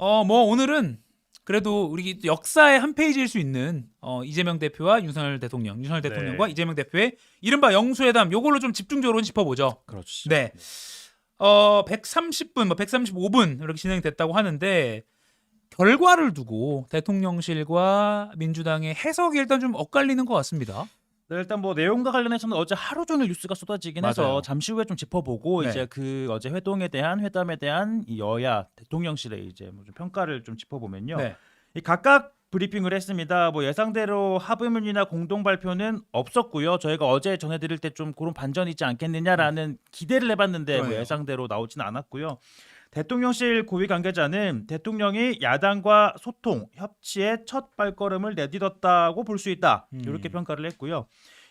뭐 오늘은 그래도 우리 역사의 한 페이지일 수 있는 이재명 대표와 윤석열 대통령, 윤석열 대통령과 네. 이재명 대표의 이른바 영수회담 요걸로 좀 집중적으로 짚어보죠. 그렇죠. 네. 130분, 뭐 135분 이렇게 진행이 됐다고 하는데 결과를 두고 대통령실과 민주당의 해석이 일단 좀 엇갈리는 것 같습니다. 네, 일단 뭐 내용과 관련해서는 어제 하루 종일 뉴스가 쏟아지긴 맞아요. 해서 잠시 후에 좀 짚어보고 네. 이제 그 어제 회담에 대한 이 여야 대통령실의 이제 뭐 좀 평가를 좀 짚어보면요. 네. 이 각각 브리핑을 했습니다. 뭐 예상대로 합의문이나 공동 발표는 없었고요. 저희가 어제 전해드릴 때 좀 그런 반전이 있지 않겠느냐라는 기대를 해봤는데 뭐 그러네요. 예상대로 나오지는 않았고요. 대통령실 고위 관계자는 대통령이 야당과 소통, 협치의 첫 발걸음을 내딛었다고 볼 수 있다. 이렇게 평가를 했고요.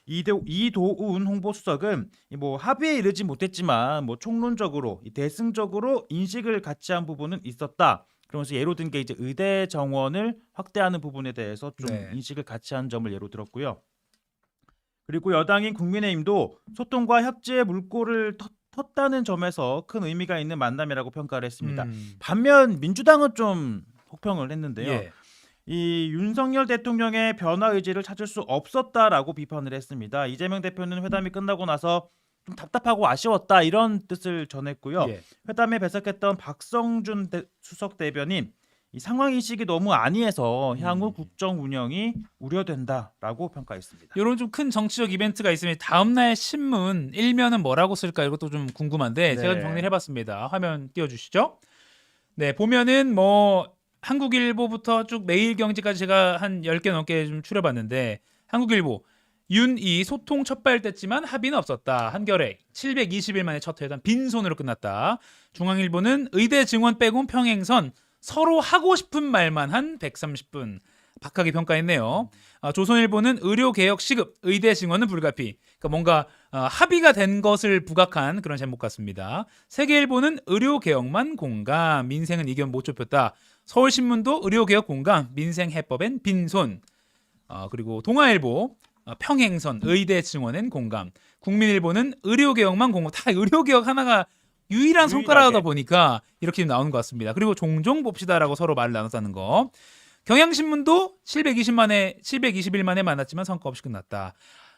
이도운 홍보수석은 뭐 합의에 이르지 못했지만 뭐 총론적으로 대승적으로 인식을 같이 한 부분은 있었다. 그러면서 예로 든 게 이제 의대 정원을 확대하는 부분에 대해서 좀 네. 인식을 같이 한 점을 예로 들었고요. 그리고 여당인 국민의힘도 소통과 협치의 물꼬를 텄다는 점에서 큰 의미가 있는 만남이라고 평가를 했습니다. 반면 민주당은 좀 혹평을 했는데요. 예. 이 윤석열 대통령의 변화 의지를 찾을 수 없었다라고 비판을 했습니다. 이재명 대표는 회담이 끝나고 나서 좀 답답하고 아쉬웠다 이런 뜻을 전했고요. 예. 회담에 배석했던 박성준 수석 대변인 이 상황 인식이 너무 안이해서 향후 국정 운영이 우려된다라고 평가했습니다. 이런 좀 큰 정치적 이벤트가 있으면 다음날 신문 일면은 뭐라고 쓸까 이것도 좀 궁금한데 제가 좀 네. 정리를 해봤습니다. 화면 띄워주시죠. 네, 보면은 뭐 한국일보부터 쭉 매일경제까지 제가 한 10개 넘게 좀 추려봤는데 한국일보 윤이 소통 첫발됐지만 합의는 없었다. 한겨레 720일 만에 첫 회담 빈손으로 끝났다. 중앙일보는 의대 증원 빼곤 평행선 서로 하고 싶은 말만 한 130분. 박하게 평가했네요. 조선일보는 의료개혁 시급, 의대 증원은 불가피. 그러니까 뭔가 합의가 된 것을 부각한 그런 제목 같습니다. 세계일보는 의료개혁만 공감, 민생은 이견 못 좁혔다. 서울신문도 의료개혁 공감, 민생 해법엔 빈손. 그리고 동아일보 평행선, 의대 증원엔 공감. 국민일보는 의료개혁만 공감. 다 의료개혁 하나가 유일한 손가락이다 보니까 이렇게 나오는 것 같습니다. 그리고 종종 봅시다라고 서로 말을 나눴다는 거. 경향신문도 720일 만에 만났지만 성과 없이 끝났다.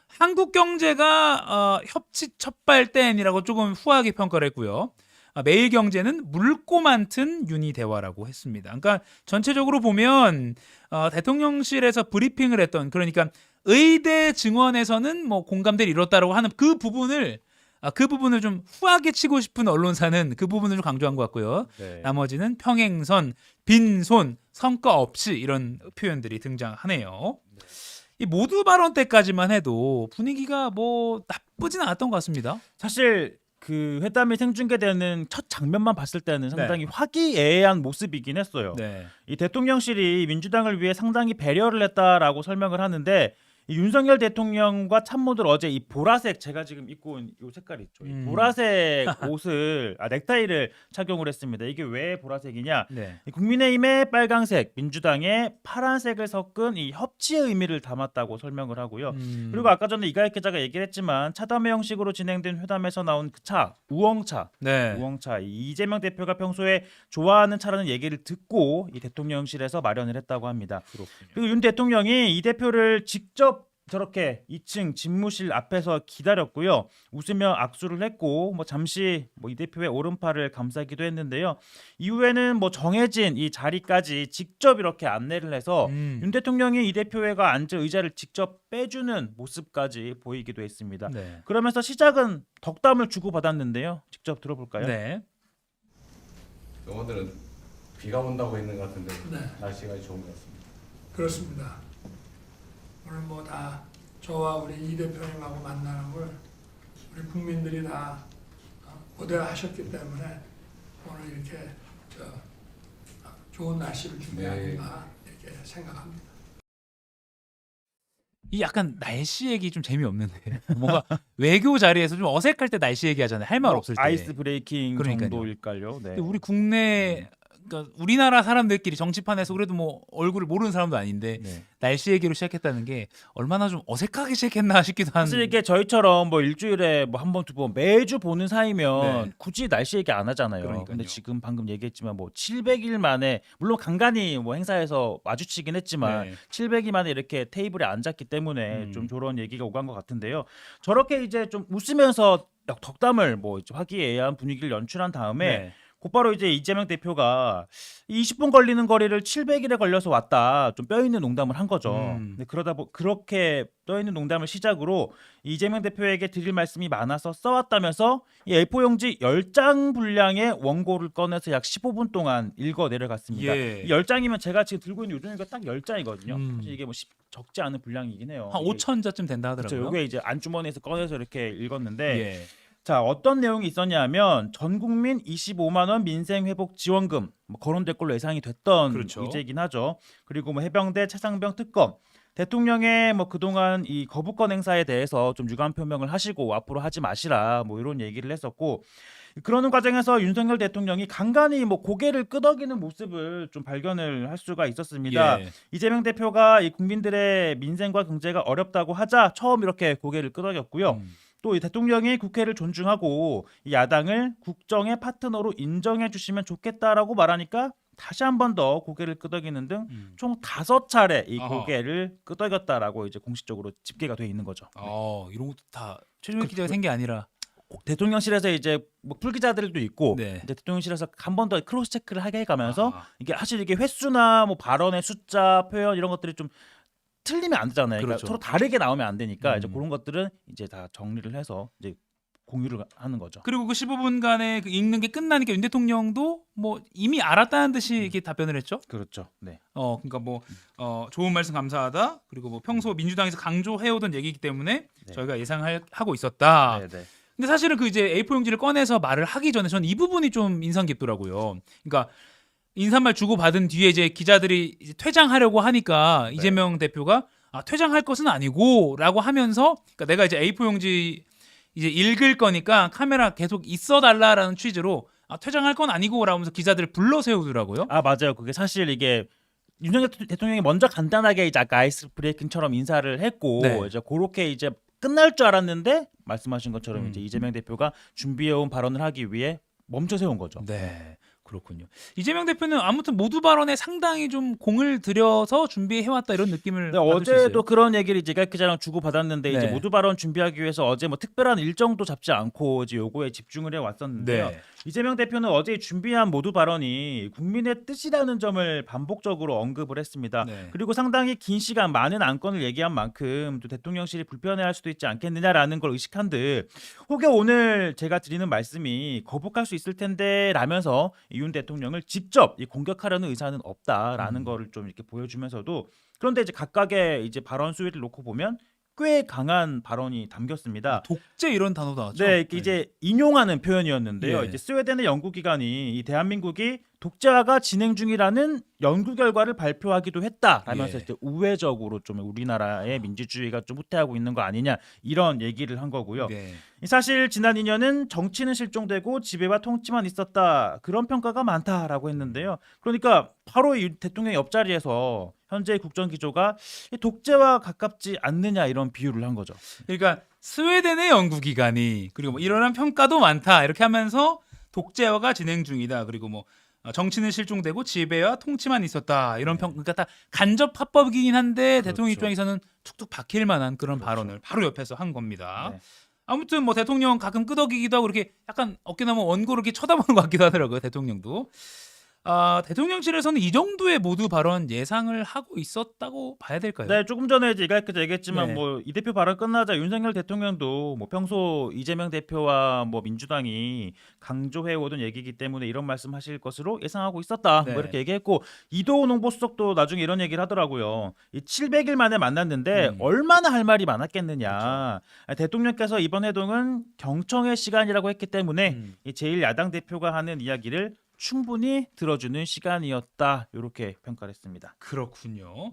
한국경제가 협치 첫발땐이라고 조금 후하게 평가를 했고요. 매일경제는 묽고 많든 윤희 대화라고 했습니다. 그러니까 전체적으로 보면 대통령실에서 브리핑을 했던 그러니까 의대 증원에서는 뭐 공감대를 이뤘다라고 하는 그 부분을 좀 후하게 치고 싶은 언론사는 그 부분을 좀 강조한 것 같고요. 네. 나머지는 평행선, 빈손, 성과 없이 이런 표현들이 등장하네요. 이 모두 발언 때까지만 해도 분위기가 뭐 나쁘진 않았던 것 같습니다. 사실 그 회담이 생중계되는 첫 장면만 봤을 때는 상당히 화기애애한 모습이긴 했어요. 네. 이 대통령실이 민주당을 위해 상당히 배려를 했다라고 설명을 하는데 이 윤석열 대통령과 참모들 어제 이 보라색 제가 지금 입고 온 이 색깔 있죠. 이 보라색 옷을 넥타이를 착용을 했습니다. 이게 왜 보라색이냐? 네. 이 국민의힘의 빨강색, 민주당의 파란색을 섞은 이 협치의 의미를 담았다고 설명을 하고요. 그리고 아까 전에 이가익 기자가 얘기를 했지만 차담회 형식으로 진행된 회담에서 나온 그 차, 우엉차. 네. 우엉차. 이 이재명 대표가 평소에 좋아하는 차라는 얘기를 듣고 이 대통령실에서 마련을 했다고 합니다. 그리고 윤 대통령이 이 대표를 직접 저렇게 2층 집무실 앞에서 기다렸고요. 웃으며 악수를 했고 뭐 잠시 이 대표의 오른팔을 감싸기도 했는데요. 이후에는 뭐 정해진 이 자리까지 직접 이렇게 안내를 해서 윤 대통령이 이 대표가 앉을 의자를 직접 빼주는 모습까지 보이기도 했습니다. 네. 그러면서 시작은 덕담을 주고받았는데요. 직접 들어볼까요? 네. 영어들은 비가 온다고 했는 것 같은데 네. 날씨가 좋은 것 같습니다. 그렇습니다. 오늘 뭐 다 저와 우리 이 대표님하고 만나는 걸 우리 국민들이 다 고대하셨기 때문에 오늘 이렇게 좋은 날씨를 준비하는가 이렇게 생각합니다. 이 약간 날씨 얘기 좀 재미없는데 뭔가 외교 자리에서 좀 어색할 때 날씨 얘기하잖아요. 할 말 없을 때. 아이스 브레이킹 그러니까요. 정도일까요? 네. 근데 우리 국내 그러니까 우리나라 사람들끼리 정치판에서 그래도 뭐 얼굴을 모르는 사람도 아닌데 네. 날씨 얘기로 시작했다는 게 얼마나 좀 어색하게 시작했나 싶기도 한. 사실 이게 저희처럼 뭐 일주일에 뭐 한 번 두 번 매주 보는 사이면 네. 굳이 날씨 얘기 안 하잖아요. 그러니까요. 근데 지금 방금 얘기했지만 뭐 700일 만에 물론 간간히 뭐 행사에서 마주치긴 했지만 네. 700일 만에 이렇게 테이블에 앉았기 때문에 좀 저런 얘기가 오간 것 같은데요. 저렇게 이제 좀 웃으면서 덕담을 뭐 이제 화기애애한 분위기를 연출한 다음에 네. 곧바로 이제 이재명 대표가 20분 걸리는 거리를 700일에 걸려서 왔다. 좀 뼈 있는 농담을 한 거죠. 근데 그렇게 뼈 있는 농담을 시작으로 이재명 대표에게 드릴 말씀이 많아서 써왔다면서 이 A4 용지 10장 분량의 원고를 꺼내서 약 15분 동안 읽어 내려갔습니다. 예. 이 10장이면 제가 지금 들고 있는 요즘이가 딱 10장이거든요. 음. 사실 이게 뭐 적지 않은 분량이긴 해요. 한 이게 5,000자쯤 된다 그렇죠. 하더라고요. 요게 이제 안주머니에서 꺼내서 이렇게 읽었는데 예. 자, 어떤 내용이 있었냐면 전 국민 25만 원 민생 회복 지원금 뭐 거론될 걸로 예상이 됐던 그렇죠. 의제이긴 하죠. 그리고 뭐 해병대 최상병 특검 대통령의 뭐 그동안 이 거부권 행사에 대해서 좀 유감 표명을 하시고 앞으로 하지 마시라 뭐 이런 얘기를 했었고 그러는 과정에서 윤석열 대통령이 간간히 뭐 고개를 끄덕이는 모습을 좀 발견을 할 수가 있었습니다. 예. 이재명 대표가 이 국민들의 민생과 경제가 어렵다고 하자 처음 이렇게 고개를 끄덕였고요. 또 이 대통령이 국회를 존중하고 이 야당을 국정의 파트너로 인정해 주시면 좋겠다라고 말하니까 다시 한 번 더 고개를 끄덕이는 등 총 5차례 이 아하. 고개를 끄덕였다라고 이제 공식적으로 집계가 돼 있는 거죠. 이런 것도 다 최종현 기자가 생게 아니라. 대통령실에서 이제 뭐 풀기자들도 있고 네. 이제 대통령실에서 한 번 더 크로스 체크를 하게 해가면서 아하. 이게 사실 이게 횟수나 뭐 발언의 숫자 표현 이런 것들이 좀 틀리면 안 되잖아요. 그러니까 그렇죠. 서로 다르게 나오면 안 되니까 이제 음. 그런 것들은 이제 다 정리를 해서 이제 공유를 하는 거죠. 그리고 그 15분간의 그 읽는 게 끝나니까 윤 대통령도 뭐 이미 알았다는 듯이 이렇게 답변을 했죠. 그렇죠. 네. 그러니까 뭐 좋은 말씀 감사하다. 그리고 뭐 평소 민주당에서 강조해오던 얘기이기 때문에 네. 저희가 예상하고 있었다. 네, 네. 근데 사실은 그 이제 A4 용지를 꺼내서 말을 하기 전에 전 이 부분이 좀 인상 깊더라고요. 그러니까 인사말 주고 받은 뒤에 이제 기자들이 이제 퇴장하려고 하니까 이재명 대표가 퇴장할 것은 아니고라고 하면서 그러니까 내가 이제 A4 용지 이제 읽을 거니까 카메라 계속 있어달라라는 취지로 퇴장할 건 아니고라고 하면서 기자들을 불러 세우더라고요. 아 맞아요. 그게 사실 이게 윤석열 대통령이 먼저 간단하게 이제 아까 아이스 브레이킹처럼 인사를 했고 네. 이제 그렇게 이제 끝날 줄 알았는데 말씀하신 것처럼 이제 음. 이재명 대표가 준비해온 발언을 하기 위해 멈춰 세운 거죠. 네. 그렇군요. 이재명 대표는 아무튼 모두 발언에 상당히 좀 공을 들여서 준비해왔다 이런 느낌을 네, 받을 수 있어요. 어제도 그런 얘기를 이제 각 기자랑 주고 받았는데 이제 네. 모두 발언 준비하기 위해서 어제 뭐 특별한 일정도 잡지 않고 이제 요거에 집중을 해 왔었는데요. 네. 이재명 대표는 어제 준비한 모두 발언이 국민의 뜻이라는 점을 반복적으로 언급을 했습니다. 네. 그리고 상당히 긴 시간 많은 안건을 얘기한 만큼 또 대통령실이 불편해할 수도 있지 않겠느냐라는 걸 의식한 듯 혹여 오늘 제가 드리는 말씀이 거북할 수 있을 텐데라면서 윤 대통령을 직접 공격하려는 의사는 없다라는 거를 좀 이렇게 보여주면서도 그런데 이제 각각의 이제 발언 수위를 놓고 보면 꽤 강한 발언이 담겼습니다. 독재 이런 단어 나왔죠. 네, 이제 인용하는 표현이었는데요. 예. 이제 스웨덴의 연구기관이 이 대한민국이 독재화가 진행 중이라는 연구 결과를 발표하기도 했다라면서 예. 이제 우회적으로 좀 우리나라의 민주주의가 좀 후퇴하고 있는 거 아니냐 이런 얘기를 한 거고요. 네. 사실 지난 2년은 정치는 실종되고 지배와 통치만 있었다 그런 평가가 많다라고 했는데요. 그러니까 바로 이 대통령 옆자리에서 현재 국정 기조가 독재와 가깝지 않느냐 이런 비유를 한 거죠. 그러니까 스웨덴의 연구기관이 그리고 뭐 이러한 평가도 많다 이렇게 하면서 독재화가 진행 중이다. 그리고 뭐 정치는 실종되고 지배와 통치만 있었다 이런 평 그러니까 다 간접 합법이긴 한데 대통령 그렇죠. 입장에서는 툭툭 박힐 만한 그런 그렇죠. 발언을 바로 옆에서 한 겁니다. 네. 아무튼 뭐 대통령 가끔 끄덕이기도 하고 이렇게 약간 어깨 너머 원고를 이렇게 쳐다보는 것 같기도 하더라고요. 대통령도. 대통령실에서는 이 정도의 모두 발언 예상을 하고 있었다고 봐야 될까요? 네, 조금 전에 이제 얘기했지만 네. 뭐 이 대표 발언 끝나자 윤석열 대통령도 뭐 평소 이재명 대표와 뭐 민주당이 강조해 오던 얘기이기 때문에 이런 말씀하실 것으로 예상하고 있었다. 네. 뭐 이렇게 얘기했고 이도우 농보수석도 나중에 이런 얘기를 하더라고요. 이 700일 만에 만났는데 얼마나 할 말이 많았겠느냐. 대통령께서 이번 회동은 경청의 시간이라고 했기 때문에 이 제1야당 대표가 하는 이야기를 충분히 들어주는 시간이었다. 이렇게 평가를 했습니다. 그렇군요.